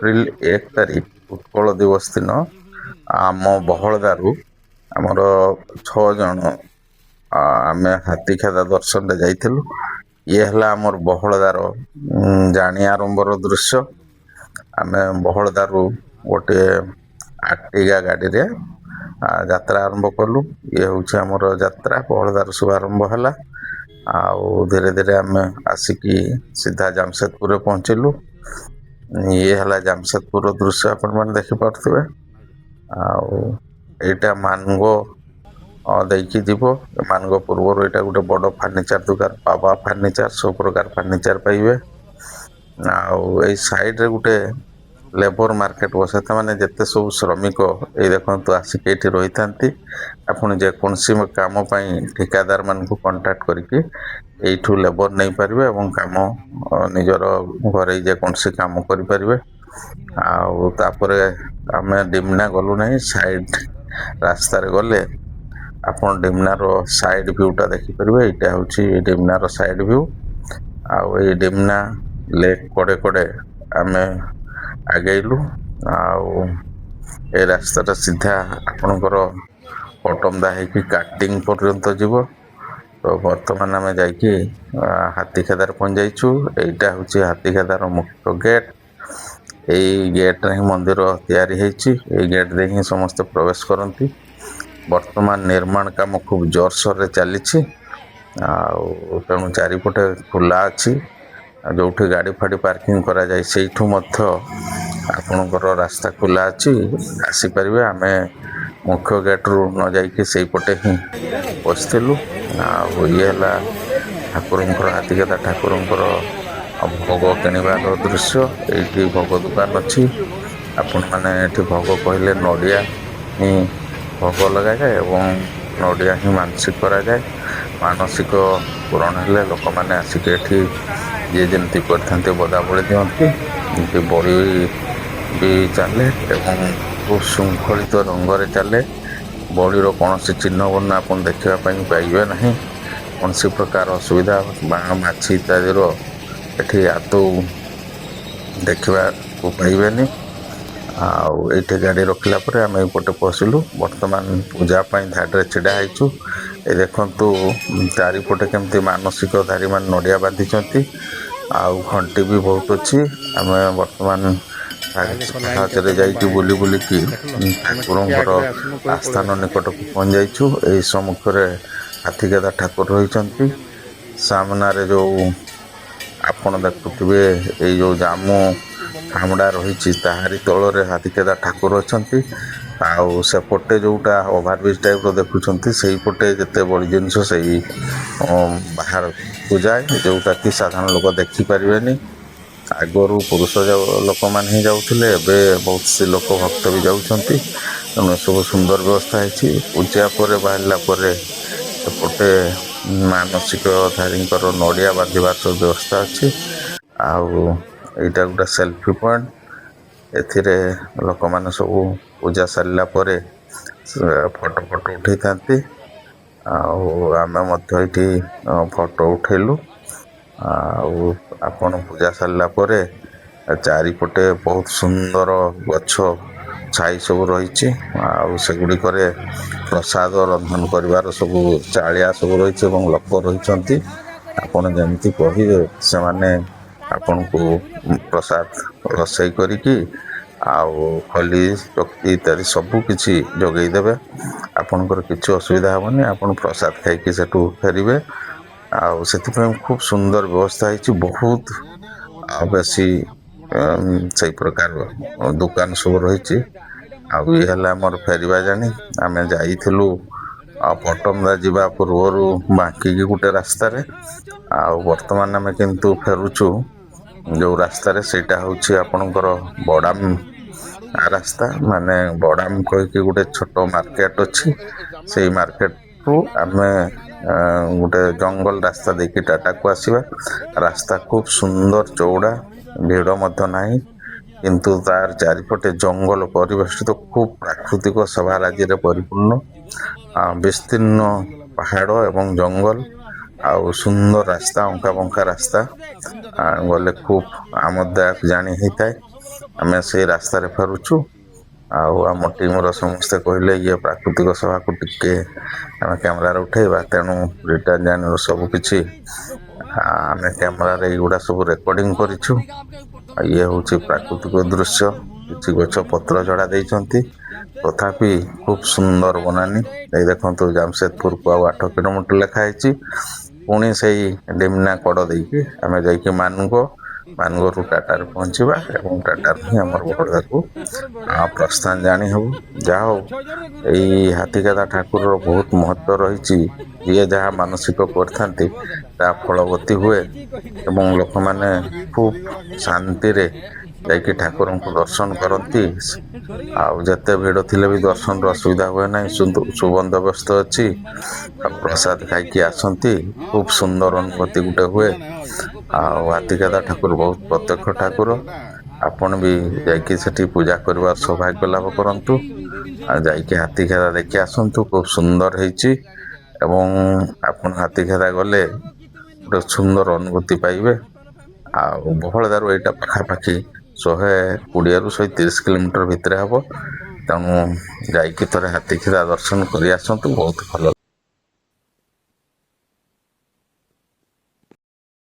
April 1 ତାରିଖ ଉତ୍କଳ ଦିବସ ଦିନ ଆମ ବହଳଦାରୁ ଆମର 6 ଜଣ ଆମେ ହାତୀଖେଦା ଦର୍ଶନରେ ଯାଇଥିଲୁ। ଇଏ ହେଲା ଆମର ବହଳଦାର ଜାଣି ଆରମ୍ଭର ଦୃଶ୍ୟ। ଆମେ ବହଳଦାରୁ ଗୋଟିଏ ଆର୍ଟିଗା ଗାଡ଼ିରେ ଯାତ୍ରା ଆରମ୍ଭ କଲୁ। ଇଏ ହେଉଛି ଆମର ଯାତ୍ରା। ବହଳଦାରୁ ଶୁଭାରମ୍ଭ ହେଲା। ଆଉ ଧୀରେ ଧୀରେ ଆମେ ଆସିକି ସିଧା ଜାମସେଦପୁରରେ ପହଞ୍ଚିଲୁ। ଇଏ ହେଲା ଜାମସେଦପୁରର ଦୃଶ୍ୟ ଆପଣମାନେ ଦେଖିପାରୁଥିବେ। ଆଉ ଏଇଟା ମାନଗୋ ଦେଇକି ଯିବ। ମାନଗୋ ପୂର୍ବରୁ ଏଇଟା ଗୋଟେ ବଡ଼ ଫର୍ଣ୍ଣିଚର ଦୋକାନ, ବାବା ଫର୍ଣ୍ଣିଚର, ସବୁ ପ୍ରକାର ଫର୍ଣ୍ଣିଚର ପାଇବେ। ଆଉ ଏଇ ସାଇଡ଼ରେ ଗୋଟେ ଲେବର ମାର୍କେଟ ବସେ। ସେମାନେ ଯେତେ ସବୁ ଶ୍ରମିକ ଏଇ ଦେଖନ୍ତୁ ଆସିକି ଏଇଠି ରହିଥାନ୍ତି। ଆପଣ ଯେକୌଣସି କାମ ପାଇଁ ଠିକାଦାର ମାନଙ୍କୁ କଣ୍ଟାକ୍ଟ କରିକି ଏଇଠୁ ଲେବର ନେଇପାରିବେ ଏବଂ କାମ ନିଜର ଘରେ ଯେକୌଣସି କାମ କରିପାରିବେ। ଆଉ ତାପରେ ଆମେ ଡିମନା ଗଲୁ ନାହିଁ। ସାଇଡ ରାସ୍ତାରେ ଗଲେ ଆପଣ ଡିମନାର ସାଇଡ ଭ୍ୟୁଟା ଦେଖିପାରିବେ। ଏଇଟା ହେଉଛି ଡିମନାର ସାଇଡ ଭ୍ୟୁ। ଆଉ ଏଇ ଡିମନା ଲେକ୍ କଡ଼େ କଡ଼େ ଆମେ ଆଗେଇଲୁ। ଆଉ ଏ ରାସ୍ତାଟା ସିଧା ଆପଣଙ୍କର ପଟମଦା ହେଇକି କାଟିଂ ପର୍ଯ୍ୟନ୍ତ ଯିବ। ତ ବର୍ତ୍ତମାନ ଆମେ ଯାଇକି ହାତୀଖେଦାରେ ପହଞ୍ଚିଯାଇଛୁ। ଏଇଟା ହେଉଛି ହାତୀଖେଦାର ମୁଖ୍ୟ ଗେଟ୍। ଏଇ ଗେଟରେ ହିଁ ମନ୍ଦିର ତିଆରି ହେଇଛି। ଏଇ ଗେଟ୍ ଦେଇ ହିଁ ସମସ୍ତେ ପ୍ରବେଶ କରନ୍ତି। ବର୍ତ୍ତମାନ ନିର୍ମାଣ କାମ ଖୁବ ଜୋରସୋରରେ ଚାଲିଛି। ଆଉ ତେଣୁ ଚାରିପଟେ ଖୋଲା ଅଛି। ଯୋଉଠି ଗାଡ଼ି ଫାଡ଼ି ପାର୍କିଂ କରାଯାଏ ସେଇଠୁ ମଧ୍ୟ ଆପଣଙ୍କର ରାସ୍ତା ଖୋଲା ଅଛି, ଆସିପାରିବେ। ଆମେ ମୁଖ୍ୟ ଗେଟରୁ ନ ଯାଇକି ସେଇପଟେ ହିଁ ପଶିଥିଲୁ। ଆଉ ଇଏ ହେଲା ଠାକୁରଙ୍କର ହାତୀଖେଦା ଠାକୁରଙ୍କର ଭୋଗ କିଣିବାର ଦୃଶ୍ୟ। ଏଇଠି ଭୋଗ ଦୋକାନ ଅଛି। ଆପଣମାନେ ଏଠି ଭୋଗ କହିଲେ ନଡ଼ିଆ ହିଁ ଭୋଗ ଲଗାଯାଏ ଏବଂ ନଡ଼ିଆ ହିଁ ମାନସିକ କରାଯାଏ। ମାନସିକ ପୂରଣ ହେଲେ ଲୋକମାନେ ଆସିକି ଏଠି ଯିଏ ଯେମିତି କରିଥାନ୍ତି ବଦାବଳି ଦିଅନ୍ତି। ଏମିତି ବଳି ବି ଚାଲେ ଏବଂ ଖୁବ ଶୃଙ୍ଖଳିତ ଢଙ୍ଗରେ ଚାଲେ। ବଳିର କୌଣସି ଚିହ୍ନ ବର୍ଣ୍ଣ ଆପଣ ଦେଖିବା ପାଇଁ ପାଇବେ ନାହିଁ। କୌଣସି ପ୍ରକାର ଅସୁବିଧା ବାଣ ମାଛି ଇତ୍ୟାଦିର ଏଠି ଆଦୌ ଦେଖିବାକୁ ପାଇବେନି। ଆଉ ଏଇଠି ଗାଡ଼ି ରଖିଲା ପରେ ଆମେ ଏଇପଟେ ପଶିଲୁ। ବର୍ତ୍ତମାନ ପୂଜା ପାଇଁ ଧାଡ଼ିରେ ଛିଡ଼ା ହେଇଛୁ। ଏ ଦେଖନ୍ତୁ ଚାରିପଟେ କେମିତି ମାନସିକଧାରୀ ମାନେ ନଡ଼ିଆ ବାନ୍ଧିଛନ୍ତି। ଆଉ ଘଣ୍ଟି ବି ବହୁତ ଅଛି। ଆମେ ବର୍ତ୍ତମାନ ପାହାଚରେ ଯାଇକି ବୁଲି ବୁଲିକି ଠାକୁରଙ୍କର ଆସ୍ଥାନ ନିକଟକୁ ପହଞ୍ଚି ଯାଇଛୁ। ଏଇ ସମ୍ମୁଖରେ ହାତୀଖେଦା ଠାକୁର ରହିଛନ୍ତି। ସାମ୍ନାରେ ଯୋଉ ଆପଣ ଦେଖୁଥିବେ ଏଇ ଯୋଉ ଜାମୁ ଖାମୁଡ଼ା ରହିଛି ତାହାରି ତଳରେ ହାତୀଖେଦା ଠାକୁର ଅଛନ୍ତି। ଆଉ ସେପଟେ ଯୋଉଟା ଓଭରବ୍ରିଜ ଟାଇପର ଦେଖୁଛନ୍ତି ସେଇପଟେ ଯେତେ ବଳି ଜିନିଷ ସେଇ ବାହାରକୁ ଯାଏ, ଯୋଉଟା କି ସାଧାରଣ ଲୋକ ଦେଖିପାରିବେନି। ଆଗରୁ ପୁରୁଷ ଲୋକମାନେ ହିଁ ଯାଉଥିଲେ, ଏବେ ବହୁତ ସ୍ତ୍ରୀ ଲୋକ ଭକ୍ତ ବି ଯାଉଛନ୍ତି। ତେଣୁ ଏସବୁ ସୁନ୍ଦର ବ୍ୟବସ୍ଥା ହେଇଛି। ପୂଜା ପରେ ବାହାରିଲା ପରେ ଏପଟେ ମାନସିକଧାରୀଙ୍କର ନଡ଼ିଆ ବାନ୍ଧିବାର ସବୁ ବ୍ୟବସ୍ଥା ଅଛି। ଆଉ ଏଇଟା ଗୋଟେ ସେଲଫି ପଏଣ୍ଟ। ଏଥିରେ ଲୋକମାନେ ସବୁ ପୂଜା ସାରିଲା ପରେ ଫଟୋ ଉଠେଇଥାନ୍ତି। ଆଉ ଆମେ ମଧ୍ୟ ଏଇଠି ଫଟୋ ଉଠେଇଲୁ। ଆଉ ଆପଣ ପୂଜା ସାରିଲା ପରେ ଚାରିପଟେ ବହୁତ ସୁନ୍ଦର ଗଛ ଛାଇ ସବୁ ରହିଛି। ଆଉ ସେଗୁଡ଼ିକରେ ପ୍ରସାଦ ରନ୍ଧନ କରିବାର ସବୁ ଚାଳିଆ ସବୁ ରହିଛି ଏବଂ ଲୋକ ରହିଛନ୍ତି। ଆପଣ ଯେମିତି କହିବେ ସେମାନେ ଆପଣଙ୍କୁ ପ୍ରସାଦ ରୋଷେଇ କରିକି ଆଉ ଖଲି ଚକଟି ଇତ୍ୟାଦି ସବୁ କିଛି ଯୋଗେଇ ଦେବେ। ଆପଣଙ୍କର କିଛି ଅସୁବିଧା ହବନି। ଆପଣ ପ୍ରସାଦ ଖାଇକି ସେଠୁ ଫେରିବେ। ଆଉ ସେଥିପାଇଁ ଖୁବ ସୁନ୍ଦର ବ୍ୟବସ୍ଥା ହେଇଛି। ବହୁତ ବେଶୀ ସେଇ ପ୍ରକାର ଦୋକାନ ସବୁ ରହିଛି। ଆଉ ଇଏ ହେଲା ଆମର ଫେରିବା ଜାଣି। ଆମେ ଯାଇଥିଲୁ ପଟମଦା ଯିବା ପୂର୍ବରୁ ବାଙ୍କିକି ଗୋଟେ ରାସ୍ତାରେ। ଆଉ ବର୍ତ୍ତମାନ ଆମେ କିନ୍ତୁ ଫେରୁଛୁ ଯୋଉ ରାସ୍ତାରେ, ସେଇଟା ହେଉଛି ଆପଣଙ୍କର ବଡାମ ରାସ୍ତା। ମାନେ ବଡାମ କହିକି ଗୋଟେ ଛୋଟ ମାର୍କେଟ ଅଛି। ସେଇ ମାର୍କେଟରୁ ଆମେ ଗୋଟେ ଜଙ୍ଗଲ ରାସ୍ତା ଦେଇକି ଟାଟାକୁ ଆସିବା। ରାସ୍ତା ଖୁବ ସୁନ୍ଦର ଚଉଡ଼ା, ଭିଡ଼ ମଧ୍ୟ ନାହିଁ। କିନ୍ତୁ ତାର ଚାରିପଟେ ଜଙ୍ଗଲ ପରିବେଷ୍ଟିତ, ଖୁବ ପ୍ରାକୃତିକ ଶୋଭାରାଜିରେ ପରିପୂର୍ଣ୍ଣ। ବିସ୍ତୀର୍ଣ୍ଣ ପାହାଡ଼ ଏବଂ ଜଙ୍ଗଲ, ଆଉ ସୁନ୍ଦର ରାସ୍ତା, ଅଙ୍କା ବଙ୍କା ରାସ୍ତା। ଗଲେ ଖୁବ ଆମୋଦଦାୟକ ଜାଣି ହେଇଥାଏ। ଆମେ ସେଇ ରାସ୍ତାରେ ଫେରୁଛୁ। ଆଉ ଆମ ଟିମର ସମସ୍ତେ କହିଲେ ଇଏ ପ୍ରାକୃତିକ ସଭାକୁ ଟିକେ ଆମେ କ୍ୟାମେରାରେ ଉଠେଇବା, ତେଣୁ ବ୍ରିଟାନିଆର ସବୁ କିଛି ଆମେ କ୍ୟାମେରାରେ ଏଇଗୁଡ଼ା ସବୁ ରେକର୍ଡିଂ କରିଛୁ। ଇଏ ହେଉଛି ପ୍ରାକୃତିକ ଦୃଶ୍ୟ, କିଛି ଗଛ ପତ୍ର ଝଡ଼ା ଦେଇଛନ୍ତି, ତଥାପି ଖୁବ୍ ସୁନ୍ଦର ବନାନୀ। ଏଇ ଦେଖନ୍ତୁ ଜାମସେଦପୁରକୁ ଆଉ 8 କିଲୋମିଟର ଲେଖା ହେଇଛି। ପୁଣି ସେଇ ଡିମନା କଡ଼ ଦେଇକି ଆମେ ଯାଇକି ମାନଗରୁ ଟାଟାରେ ପହଞ୍ଚିବା ଏବଂ ଟାଟାରୁ ହିଁ ଆମର ବହଳଦାକୁ ପ୍ରସ୍ଥାନ ଜାଣି ହେବ। ଯାହା ହଉ ଏଇ ହାତୀଗାଧା ଠାକୁରର ବହୁତ ମହତ୍ଵ ରହିଛି। ଯିଏ ଯାହା ମାନସିକ କରିଥାନ୍ତି ତାହା ଫଳବତୀ ହୁଏ ଏବଂ ଲୋକମାନେ ଖୁବ୍ ଶାନ୍ତିରେ ଯାଇକି ଠାକୁରଙ୍କୁ ଦର୍ଶନ କରନ୍ତି। ଆଉ ଯେତେ ଭିଡ଼ ଥିଲେ ବି ଦର୍ଶନର ଅସୁବିଧା ହୁଏ ନାହିଁ, ସୁବନ୍ଦୋବସ୍ତ ଅଛି। ଆଉ ପ୍ରସାଦ ଖାଇକି ଆସନ୍ତି, ଖୁବ୍ ସୁନ୍ଦର ଅନୁଭୂତି ଗୋଟେ ହୁଏ। ଆଉ ହାତୀଗାଧା ଠାକୁର ବହୁତ ପ୍ରତ୍ୟକ୍ଷ ଠାକୁର। ଆପଣ ବି ଯାଇକି ସେଠି ପୂଜା କରିବାର ସୌଭାଗ୍ୟ ଲାଭ କରନ୍ତୁ। ଆଉ ଯାଇକି ହାତୀଗାଧା ଦେଖି ଆସନ୍ତୁ, ଖୁବ୍ ସୁନ୍ଦର ହେଇଛି। ଏବଂ ଆପଣ ହାତୀଗାଧା ଗଲେ ଗୋଟେ ସୁନ୍ଦର ଅନୁଭୂତି ପାଇବେ। ଆଉ ବହଳଦାରୁ ଏଇଟା ପାଖାପାଖି 120ରୁ 130 କିଲୋମିଟର ଭିତରେ ହବ। ତେଣୁ ଯାଇକି ଥରେ ହାତୀଗାଧା ଦର୍ଶନ କରି ଆସନ୍ତୁ, ବହୁତ ଭଲ